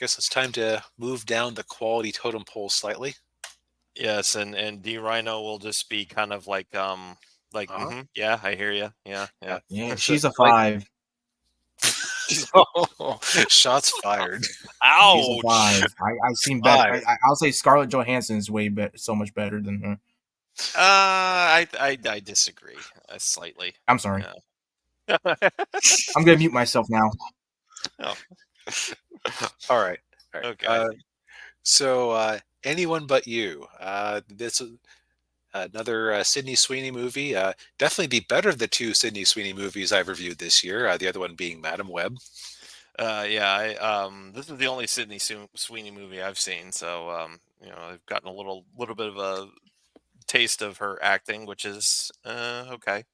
Guess it's time to move down the quality totem pole slightly. Yes, and DRHINO will just be kind of like Uh-huh. yeah, I hear you. Yeah, Yeah. yeah. Yeah, So, she's a like, 5. oh, shots fired. She's a Ouch. 5. I seen better. Five. I'll say Scarlett Johansson's way better, so much better than her. I disagree slightly. I'm sorry. Yeah. I'm gonna mute myself now. Oh, All right. All right. okay. Anyone but you. This is another Sydney Sweeney movie. Definitely the better of the two Sydney Sweeney movies I've reviewed this year. The other one being Madam Web. Yeah, this is the only Sweeney movie I've seen, so I've gotten a little bit of a taste of her acting, which is okay.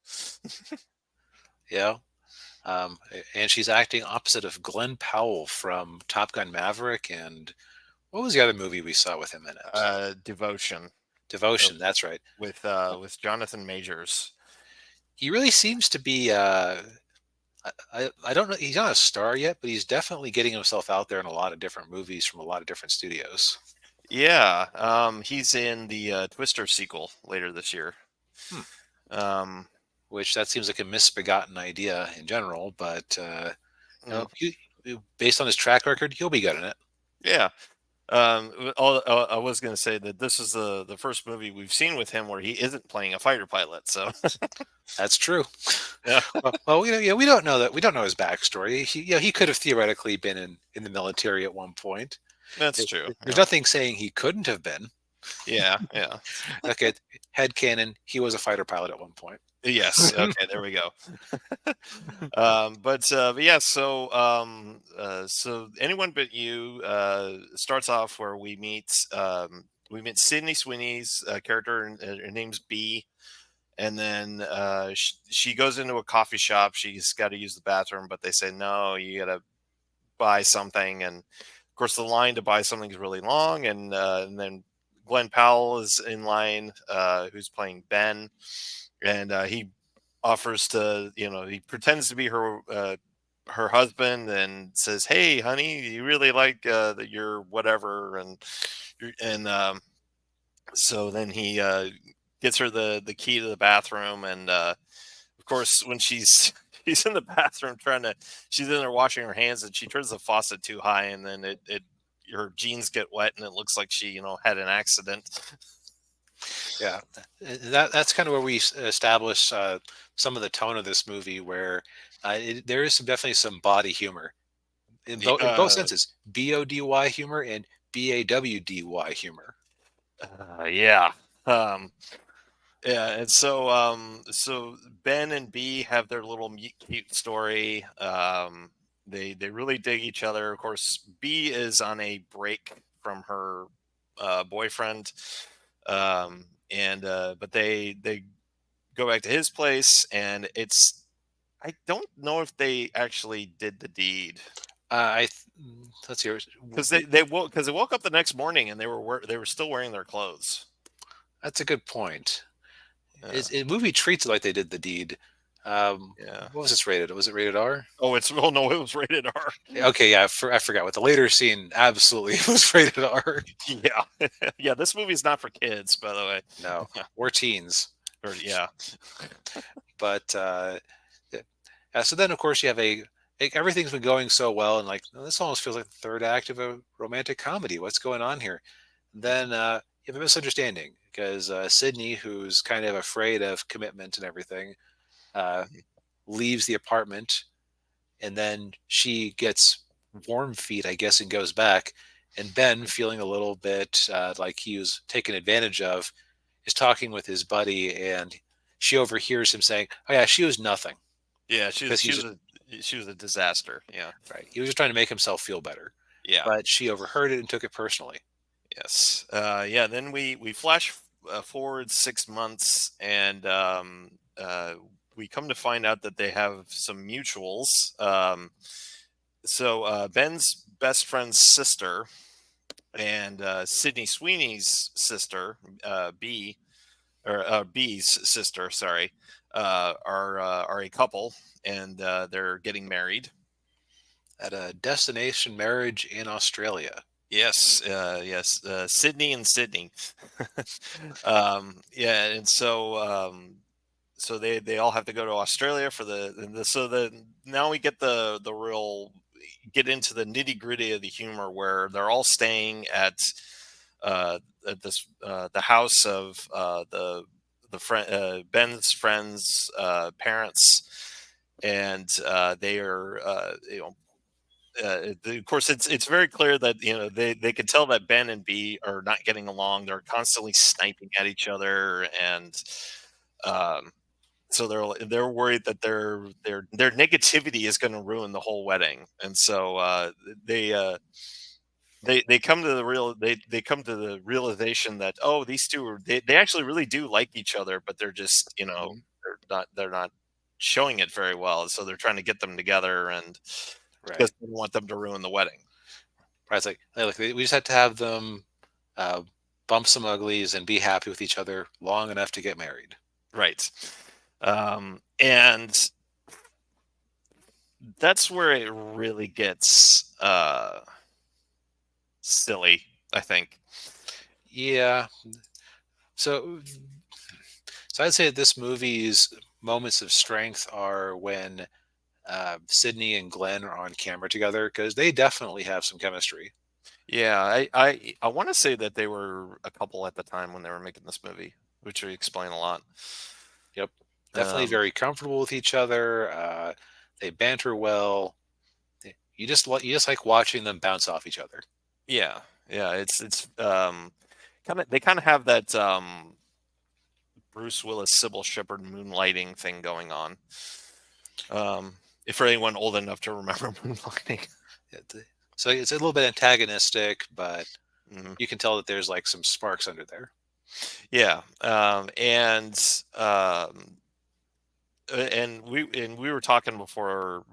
Yeah. And she's acting opposite of Glen Powell from Top Gun Maverick. And what was the other movie we saw with him in it? Devotion uh, Devotion. That's right. with Jonathan Majors. He really seems to be. I don't know. He's not a star yet, but he's definitely getting himself out there in a lot of different movies from a lot of different studios. Yeah, he's in the Twister sequel later this year. Hmm. Um, Which that seems like a misbegotten idea in general, but mm, based on his track record, he'll be good in it. yeah. I was going to say that this is the first movie we've seen with him where he isn't playing a fighter pilot. So That's true. yeah, We don't know that. We don't know his backstory. He could have theoretically been in the military at one point. that's true. There's Yeah, nothing saying he couldn't have been. yeah, yeah. Okay, headcanon, he was a fighter pilot at one point. Yes. Okay. There we go. But yeah. So anyone but you starts off where we meet Sydney Sweeney's character, and her name's B. And then she goes into a coffee shop. She's got to use the bathroom, but they say no. You got to buy something, and of course the line to buy something is really long. And then Glen Powell is in line, who's playing Ben, and he offers to, he pretends to be her husband and says, "Hey, honey, you really like your whatever," and so then he gets her the key to the bathroom, and of course when she's in the bathroom she's in there washing her hands, and she turns the faucet too high, and then it her jeans get wet, and it looks like she had an accident. Yeah, that's kind of where we establish some of the tone of this movie, where there is definitely some body humor in both uh, senses: BODY humor and BAWDY humor. yeah. um Yeah, and so Ben and B have their little cute story. They really dig each other. Of course, B is on a break from her boyfriend, and but they go back to his place, and I don't know if they actually did the deed, Let's hear. because they woke up the next morning, and they were still wearing their clothes. That's a good point. Yeah, Movie treats it like they did the deed. yeah. What was this rated? Was it rated R? Oh no, it was rated R. Okay, yeah, I forgot what the later scene absolutely was rated R. Yeah, yeah. This movie's not for kids, by the way. No, we're teens. Or yeah, But so then, of course, you have everything's been going so well, and like this almost feels like the third act of a romantic comedy. What's going on here? Then you have a misunderstanding because Sydney, who's kind of afraid of commitment and everything, uh, leaves the apartment, and then she gets warm feet, I guess, and goes back. And Ben, feeling a little bit like he was taken advantage of, is talking with his buddy, and she overhears him saying, "Oh yeah, she was nothing," yeah. She was because she he's was just a she was a disaster. Yeah, right. He was just trying to make himself feel better, yeah, but she overheard it and took it personally. yes, yeah. Then we flash forward 6 months, and we come to find out that they have some mutuals. So Ben's best friend's sister and Sydney Sweeney's sister, B, or B's sister, sorry, are a couple, and they're getting married. at a destination marriage in Australia. Yes, yes, Sydney and Sydney. Yeah, and so they all have to go to Australia for so the now we get the real get into the nitty gritty of the humor where they're all staying at this the house of the friend Ben's friends parents, and they are of course it's very clear that they can tell that Ben and B are not getting along. They're constantly sniping at each other, and um, so they're worried that their negativity is going to ruin the whole wedding, and so they uh, they come to they come to the realization that, oh, these two they actually really do like each other, but they're just Mhm. they're not showing it very well, so they're trying to get them together and Right. because they don't want them to ruin the wedding. Right. It's like, hey, look, we just had to have them uh, bump some uglies and be happy with each other long enough to get married. Right. And that's where it really gets silly, I think. Yeah. So, so I'd say this movie's moments of strength are when Sydney and Glenn are on camera together because they definitely have some chemistry. Yeah, I want to say that they were a couple at the time when they were making this movie, which would explain a lot. Yep. Definitely Um, very comfortable with each other. They banter well. You just like watching them bounce off each other. yeah, yeah, it's kind of they kind of have that Bruce Willis Sybil Shepherd moonlighting thing going on. If for anyone old enough to remember moonlighting. So it's a little bit antagonistic, but Mhm. you can tell that there's like some sparks under there. Yeah, and we were talking before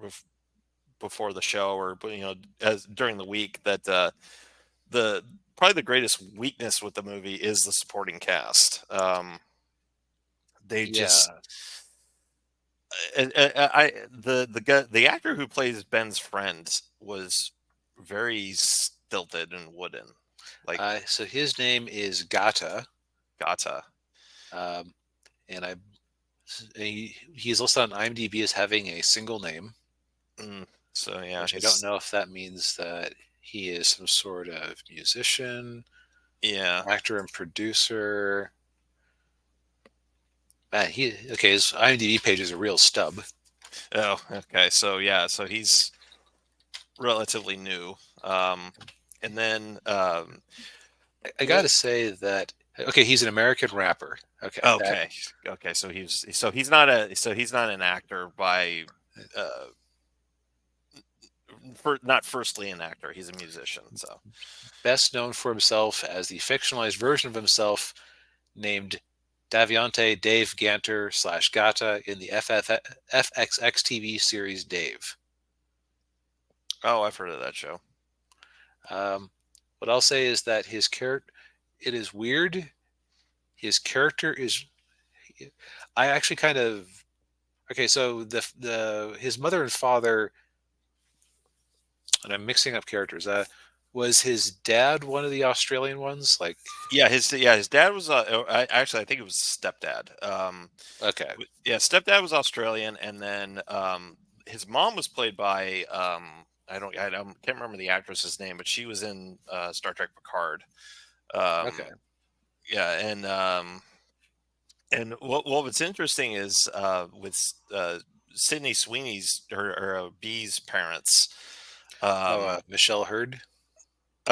the show, or as during the week, that the probably the greatest weakness with the movie is the supporting cast. They just Yeah. the actor who plays Ben's friend was very stilted and wooden, like So his name is Gata, Gata. um, and he's listed on IMDb as having a single name, So yeah, which I don't know if that means that he is some sort of musician, yeah. actor, and producer. Man, his IMDb page is a real stub. Oh, okay. So yeah, so he's relatively new. And then I got to say that okay, he's an American rapper. Okay, that okay, okay. So he's not an actor by uh not firstly an actor. He's a musician. So best known for himself as the fictionalized version of himself named Daviante Dave Ganter / Gata in the FXX TV series Dave. oh, I've heard of that show. Um, what I'll say is that his character, it is weird. His character is, I actually kind of, okay. So his mother and father, and I'm mixing up characters. Was his dad one of the Australian ones? Like, His dad was actually I think it was stepdad. okay, Yeah, stepdad was Australian, and then his mom was played by can't remember the actress's name, but she was in Star Trek Picard. okay, Yeah, and what's interesting is with Sydney Sweeney's or B's parents. oh, Um, Michelle Hurd.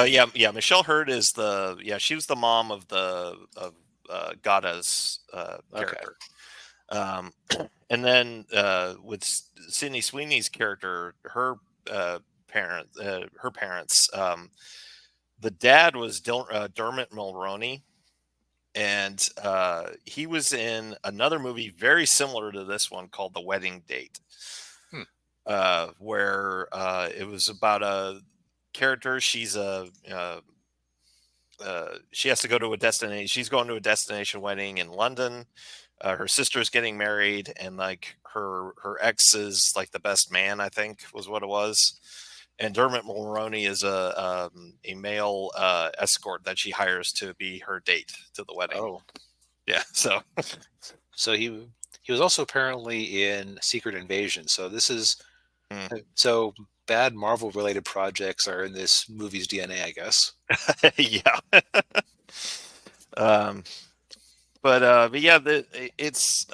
yeah. Michelle Hurd is she was the mom of Gata's Okay, character. Um, and then with Sydney Sweeney's character, her parents, the dad was Dermot Mulroney, and he was in another movie very similar to this one called The Wedding Date, hmm. where it was about a character. She has to go to a destination. She's going to a destination wedding in London. Her sister's getting married, and like her ex is like the best man, I think was what it was. and Dermot Mulroney is a male escort that she hires to be her date to the wedding. Oh, Yeah, so so he was also apparently in Secret Invasion. So this is so bad Marvel related projects are in this movie's DNA, I guess. yeah. um, but yeah, it's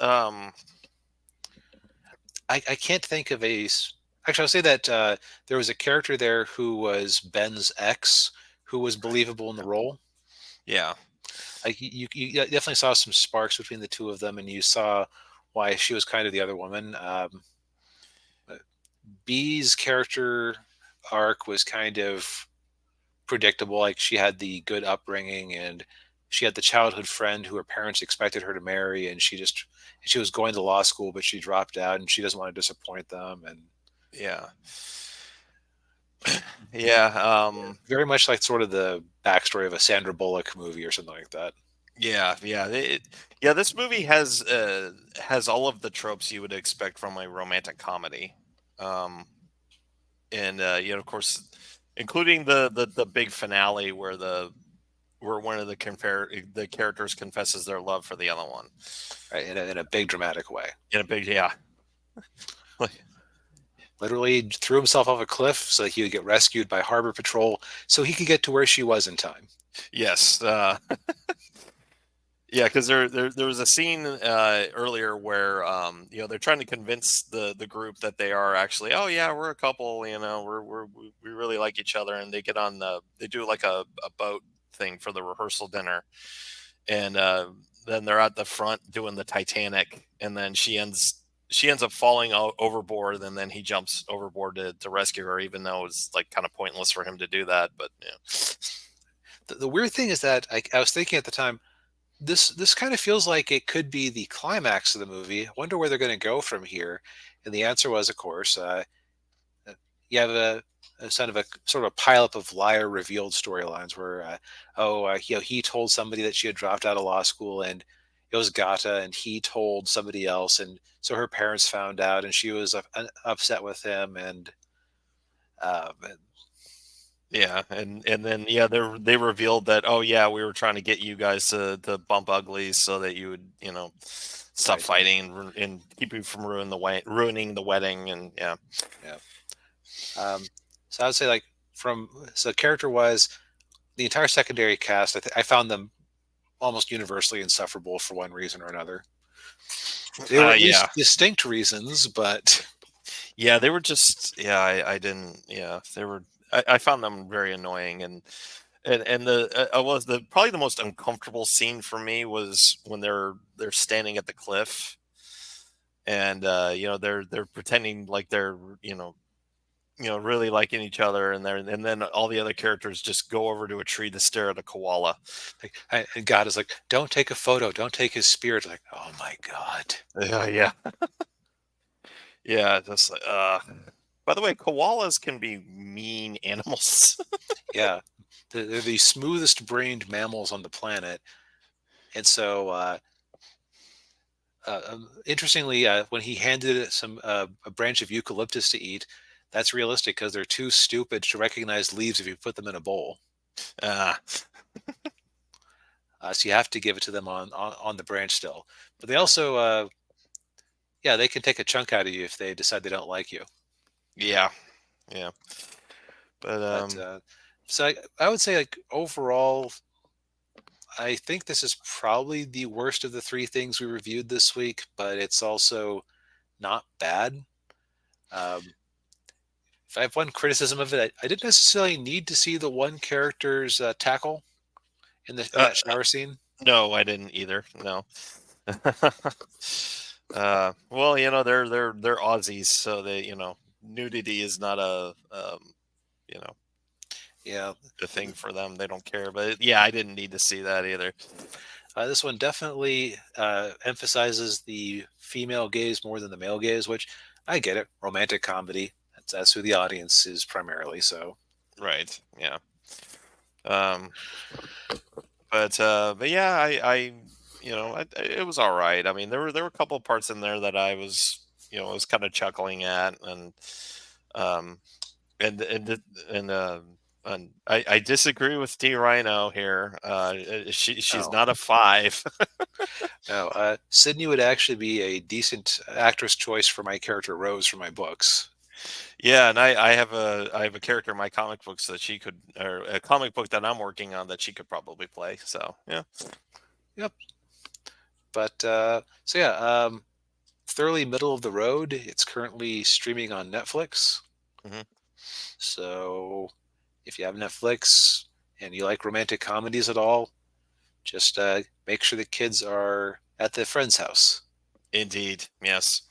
I can't think of actually, I'll say that there was a character there who was Ben's ex who was believable in the role. yeah. Like you definitely saw some sparks between the two of them, and you saw why she was kind of the other woman. B's character arc was kind of predictable. Like she had the good upbringing, and she had the childhood friend who her parents expected her to marry, and she was going to law school, but she dropped out, and she doesn't want to disappoint them, and Yeah. Yeah. very much like sort of the backstory of a Sandra Bullock movie or something like that. Yeah. Yeah. Yeah. This movie has all of the tropes you would expect from a romantic comedy. And of course, including the big finale where one of the characters confesses their love for the other one, Right, in a big dramatic way. in a big, yeah. Literally threw himself off a cliff so that he would get rescued by Harbor Patrol so he could get to where she was in time. Yes. Yeah, because there was a scene earlier where they're trying to convince the group that they are actually, oh yeah, we're a couple, we really like each other, and they do like a boat thing for the rehearsal dinner, and then they're at the front doing the Titanic, and then she ends up falling overboard, and then he jumps overboard to rescue her, even though it's like kind of pointless for him to do that. But The weird thing is that I was thinking at the time, this kind of feels like it could be the climax of the movie. I wonder where they're going to go from here. And the answer was, of course, you have a sort of pileup of liar revealed storylines where, he told somebody that she had dropped out of law school, and it was Gata, and he told somebody else, and so her parents found out, and she was upset with him, and uh, yeah, and then they revealed that, oh yeah, we were trying to get you guys to bump uglies so that you would stop right, fighting and keep you from ruining the wedding, and yeah. So I would say character wise, the entire secondary cast, I found them almost universally insufferable for one reason or another. They were at Yeah. least distinct reasons, but Yeah, they were just, I didn't, yeah, they were, I found them very annoying, and the probably the most uncomfortable scene for me was when they're standing at the cliff, and they're pretending like they're really liking each other, and then all the other characters just go over to a tree to stare at a koala. and God is like, don't take a photo, don't take his spirit. Like, oh my God. Yeah. Yeah, just like, by the way, koalas can be mean animals. Yeah. They're the smoothest brained mammals on the planet. And so, interestingly, when he handed it a branch of eucalyptus to eat, that's realistic because they're too stupid to recognize leaves if you put them in a bowl. uh, So you have to give it to them on the branch still. But they also, they can take a chunk out of you if they decide they don't like you. yeah, yeah. But But so I would say, like, overall, I think this is probably the worst of the three things we reviewed this week, but it's also not bad. Um, if I have one criticism of it, I didn't necessarily need to see the one character's tackle in that shower scene. no, I didn't either. No. Well, they're Aussies, so nudity is not you know, Yeah, a thing for them. They don't care. But yeah, I didn't need to see that either. this one definitely emphasizes the female gaze more than the male gaze, which I get it. Romantic comedy. That's who the audience is primarily. So Right. Yeah. Um, but yeah, it was all right. I mean, there were a couple of parts in there that I was kind of chuckling at, and um, And I disagree with DRHINO here. She's Oh, not a 5. no. Sydney would actually be a decent actress choice for my character Rose from my books. Yeah, and I have a character in my comic books that she could, or a comic book that I'm working on that she could probably play. So yeah. Yep. But so yeah, thoroughly middle of the road. It's currently streaming on Netflix. Hmm. So if you have Netflix and you like romantic comedies at all, just make sure the kids are at the friend's house. Indeed, yes.